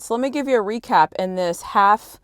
So let me give you a recap in this half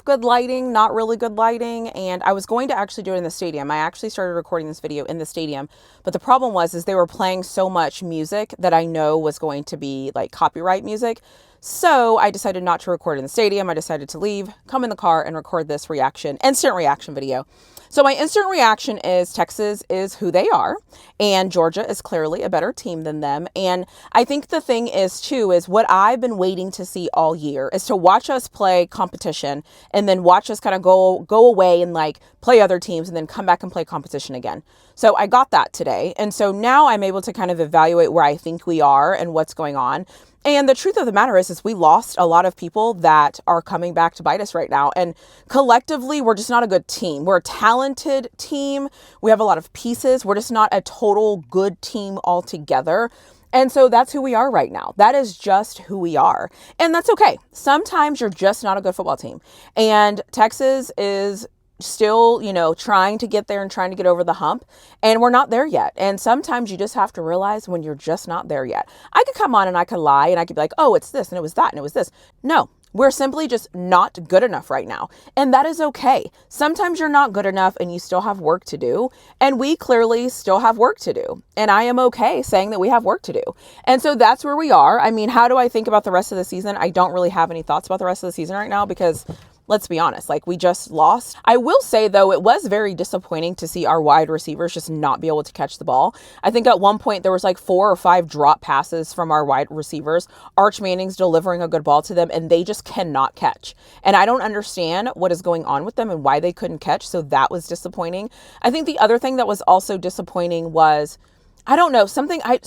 good lighting, not really good lighting. And I was going to actually do it in the stadium. I actually started recording this video in the stadium, but the problem was they were playing so much music that I know was going to be like copyright music. So I decided not to record in the stadium. I decided to leave, come in the car and record this instant reaction video. So my instant reaction is Texas is who they are, and Georgia is clearly a better team than them. And I think the thing is too, is what I've been waiting to see all year is to watch us play competition and then watch us kind of go away and like play other teams and then come back and play competition again. So I got that today. And so now I'm able to kind of evaluate where I think we are and what's going on. And the truth of the matter is we lost a lot of people that are coming back to bite us right now. And collectively, we're just not a good team. We're a talented team. We have a lot of pieces. We're just not a total good team altogether. And so that's who we are right now. That is just who we are. And that's okay. Sometimes you're just not a good football team. And Texas is still, trying to get there and trying to get over the hump, and we're not there yet. And sometimes you just have to realize when you're just not there yet. I could come on and I could lie and I could be like, oh, it's this and it was that and it was this. No, we're simply just not good enough right now. And that is okay. Sometimes you're not good enough and you still have work to do. And we clearly still have work to do. And I am okay saying that we have work to do. And so that's where we are. I mean, how do I think about the rest of the season? I don't really have any thoughts about the rest of the season right now because let's be honest, like we just lost. I will say though, it was very disappointing to see our wide receivers just not be able to catch the ball. I think at one point there was like 4 or 5 drop passes from our wide receivers. Arch Manning's delivering a good ball to them and they just cannot catch. And I don't understand what is going on with them and why they couldn't catch. So that was disappointing. I think the other thing that was also disappointing was, I don't know, something about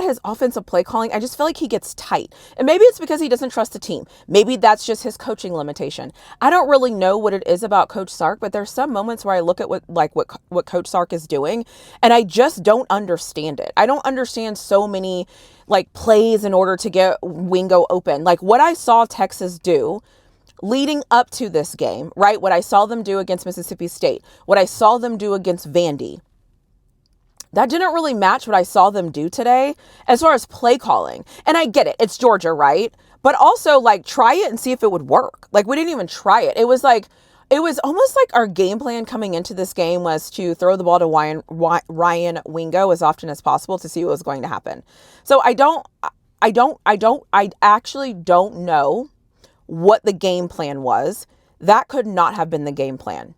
his offensive play calling. I just feel like he gets tight. And maybe it's because he doesn't trust the team. Maybe that's just his coaching limitation. I don't really know what it is about Coach Sark, but there's some moments where I look at what Coach Sark is doing and I just don't understand it. I don't understand so many like plays in order to get Wingo open. Like what I saw Texas do leading up to this game, right? What I saw them do against Mississippi State, what I saw them do against Vandy, that didn't really match what I saw them do today as far as play calling. And I get it. It's Georgia, right? But also like try it and see if it would work. Like we didn't even try it. It was almost like our game plan coming into this game was to throw the ball to Ryan Wingo as often as possible to see what was going to happen. So I actually don't know what the game plan was. That could not have been the game plan.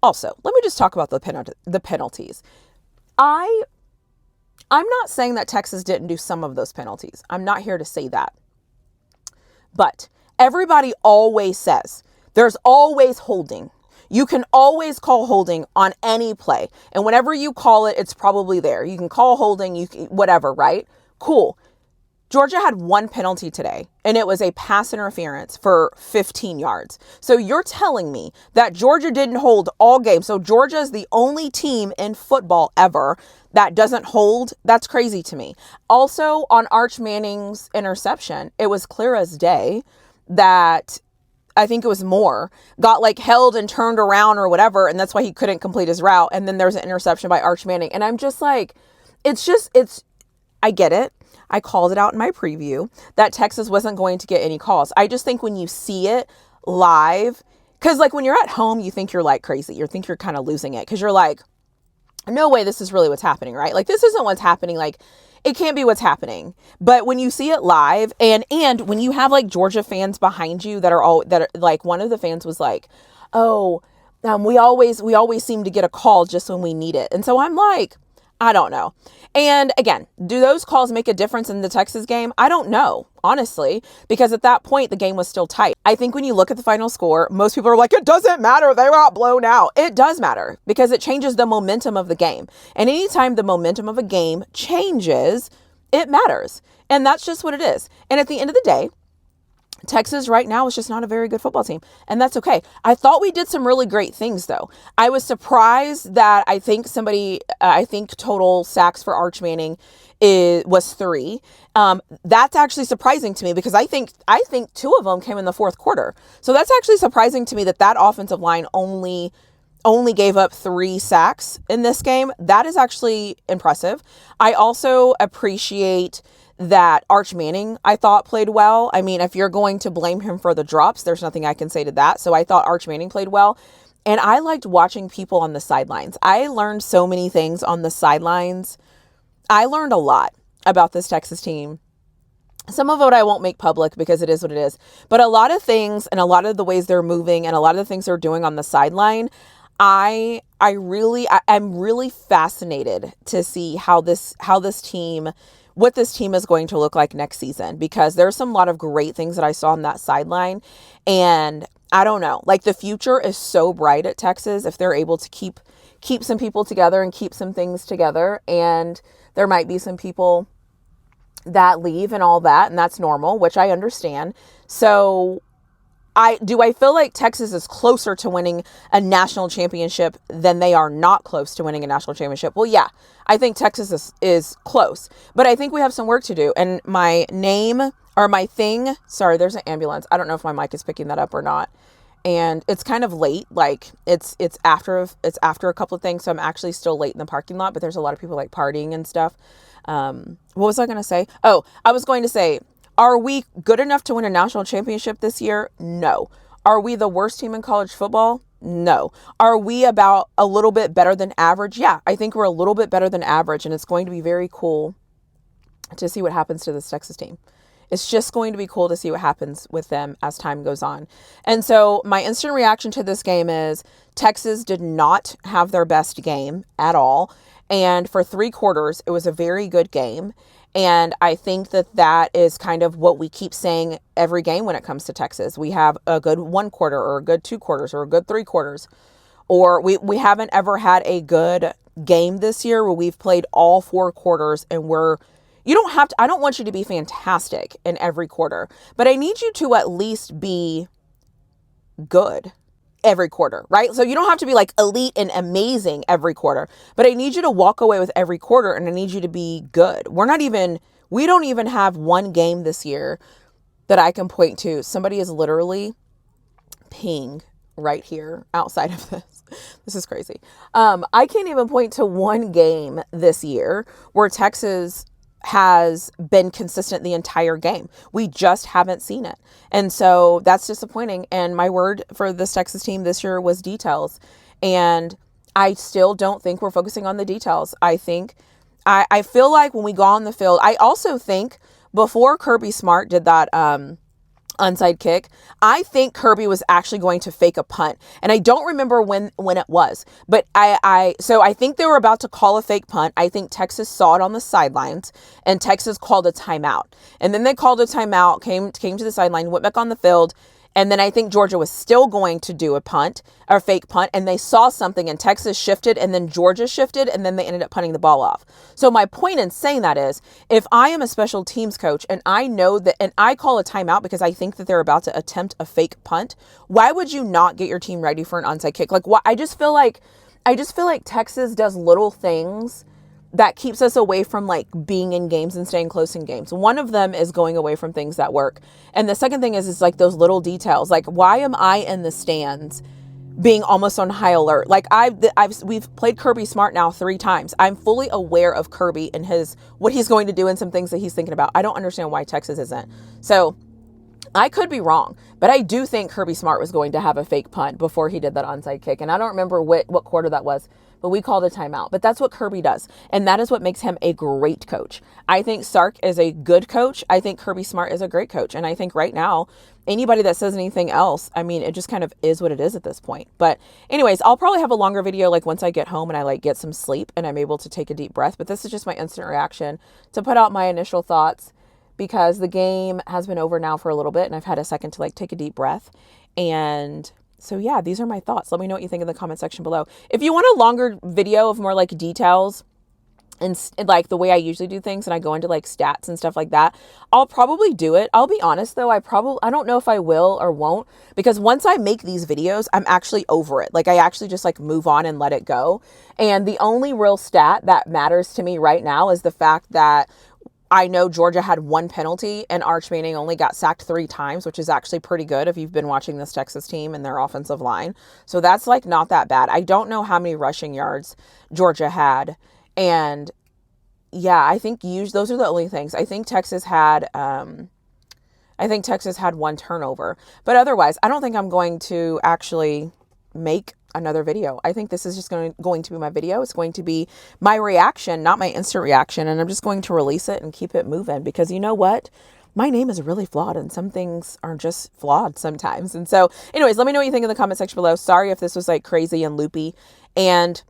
Also, let me just talk about the penalties. I'm not saying that Texas didn't do some of those penalties. I'm not here to say that. But everybody always says there's always holding. You can always call holding on any play. And whenever you call it, it's probably there. You can call holding, whatever, right? Cool. Georgia had one penalty today, and it was a pass interference for 15 yards. So you're telling me that Georgia didn't hold all game. So Georgia is the only team in football ever that doesn't hold. That's crazy to me. Also, on Arch Manning's interception, it was clear as day that I think it was Moore got like held and turned around or whatever, and that's why he couldn't complete his route. And then there's an interception by Arch Manning. And I'm just like, I get it. I called it out in my preview that Texas wasn't going to get any calls. I just think when you see it live, because like when you're at home, you think you're like crazy. You think you're kind of losing it because you're like, no way, this is really what's happening, right? Like this isn't what's happening. Like it can't be what's happening. But when you see it live and when you have like Georgia fans behind you that are like, one of the fans was like, oh, we always seem to get a call just when we need it. And so I'm like, I don't know. And again, do those calls make a difference in the Texas game? I don't know, honestly, because at that point, the game was still tight. I think when you look at the final score, most people are like, it doesn't matter. They got blown out. It does matter because it changes the momentum of the game. And anytime the momentum of a game changes, it matters. And that's just what it is. And at the end of the day, Texas right now is just not a very good football team. And that's okay. I thought we did some really great things, though. I was surprised that I think total sacks for Arch Manning was 3. That's actually surprising to me because I think 2 of them came in the fourth quarter. So that's actually surprising to me that offensive line only gave up 3 sacks in this game. That is actually impressive. I also appreciate that Arch Manning, I thought, played well. I mean, if you're going to blame him for the drops, there's nothing I can say to that. So I thought Arch Manning played well. And I liked watching people on the sidelines. I learned so many things on the sidelines. I learned a lot about this Texas team. Some of it I won't make public because it is what it is. But a lot of things and a lot of the ways they're moving and a lot of the things they're doing on the sideline, I'm really fascinated to see what this team is going to look like next season, because there's some lot of great things that I saw on that sideline. And I don't know, like the future is so bright at Texas if they're able to keep some people together and keep some things together. And there might be some people that leave and all that, and that's normal, which I understand. So I feel like Texas is closer to winning a national championship than they are not close to winning a national championship. Well, yeah, I think Texas is close, but I think we have some work to do. And my name or my thing, sorry, there's an ambulance. I don't know if my mic is picking that up or not. And it's kind of late. Like it's after a couple of things. So I'm actually still late in the parking lot, but there's a lot of people like partying and stuff. What was I going to say? Oh, I was going to say, are we good enough to win a national championship this year? No. Are we the worst team in college football? No. Are we about a little bit better than average? Yeah, I think we're a little bit better than average, and it's going to be very cool to see what happens to this Texas team. It's just going to be cool to see what happens with them as time goes on. And so my instant reaction to this game is Texas did not have their best game at all. And for 3 quarters, it was a very good game. And I think that is kind of what we keep saying every game when it comes to Texas. We have a good 1 quarter or a good 2 quarters or a good 3 quarters. Or we haven't ever had a good game this year where we've played all 4 quarters and I don't want you to be fantastic in every quarter, but I need you to at least be good every quarter, right? So you don't have to be like elite and amazing every quarter, but I need you to walk away with every quarter, and I need you to be good. We don't even have one game this year that I can point to. Somebody is literally peeing right here outside of this. This is crazy. I can't even point to one game this year where Texas has been consistent the entire game. We just haven't seen it. And so that's disappointing. And my word for this Texas team this year was details. And I still don't think we're focusing on the details. I feel like when we go on the field, I also think before Kirby Smart did that, onside kick, I think Kirby was actually going to fake a punt. And I don't remember when it was, but so I think they were about to call a fake punt. I think Texas saw it on the sidelines and Texas called a timeout. And then they called a timeout, came to the sideline, went back on the field. And then I think Georgia was still going to do a punt or fake punt, and they saw something and Texas shifted and then Georgia shifted and then they ended up punting the ball off. So my point in saying that is, if I am a special teams coach and I know that, and I call a timeout because I think that they're about to attempt a fake punt, why would you not get your team ready for an onside kick? Like, I just feel like Texas does little things that keeps us away from like being in games and staying close in games. One of them is going away from things that work. And the second thing is like those little details. Like, why am I in the stands being almost on high alert? Like we've played Kirby Smart now 3 times. I'm fully aware of Kirby and what he's going to do and some things that he's thinking about. I don't understand why Texas isn't. So I could be wrong, but I do think Kirby Smart was going to have a fake punt before he did that onside kick. And I don't remember what quarter that was, but we called a timeout. But that's what Kirby does. And that is what makes him a great coach. I think Sark is a good coach. I think Kirby Smart is a great coach. And I think right now, anybody that says anything else, I mean, it just kind of is what it is at this point. But anyways, I'll probably have a longer video like once I get home and I like get some sleep and I'm able to take a deep breath. But this is just my instant reaction to put out my initial thoughts, because the game has been over now for a little bit and I've had a second to like take a deep breath. And so yeah, these are my thoughts. Let me know what you think in the comment section below. If you want a longer video of more like details and like the way I usually do things, and I go into like stats and stuff like that, I'll probably do it. I'll be honest though, I don't know if I will or won't, because once I make these videos, I'm actually over it. Like I actually just like move on and let it go. And the only real stat that matters to me right now is the fact that I know Georgia had 1 penalty and Arch Manning only got sacked 3 times, which is actually pretty good if you've been watching this Texas team and their offensive line. So that's like not that bad. I don't know how many rushing yards Georgia had. And yeah, I think those are the only things. I think Texas had one turnover, but otherwise, I don't think I'm going to actually make another video. I think this is just going to be my video. It's going to be my reaction, not my instant reaction. And I'm just going to release it and keep it moving because you know what? My name is really flawed and some things are just flawed sometimes. And so anyways, let me know what you think in the comment section below. Sorry if this was like crazy and loopy, and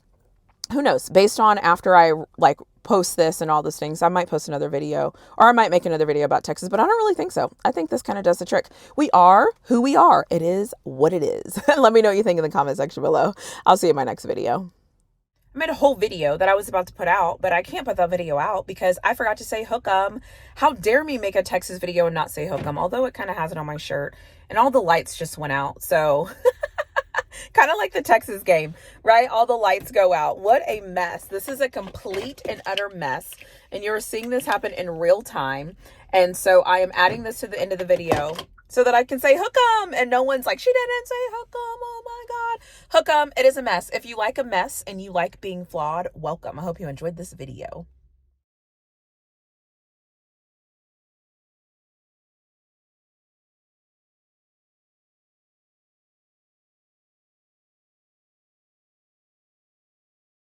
who knows, based on after I like post this and all those things, I might post another video or I might make another video about Texas, but I don't really think so. I think this kind of does the trick. We are who we are. It is what it is. Let me know what you think in the comment section below. I'll see you in my next video. I made a whole video that I was about to put out, but I can't put that video out because I forgot to say hook 'em. How dare me make a Texas video and not say hook 'em, although it kind of has it on my shirt and all the lights just went out. So kind of like the Texas game, right? All the lights go out. What a mess. This is a complete and utter mess. And you're seeing this happen in real time. And so I am adding this to the end of the video so that I can say hook 'em. And no one's like, she didn't say hook 'em. Oh my God. Hook 'em. It is a mess. If you like a mess and you like being flawed, welcome. I hope you enjoyed this video.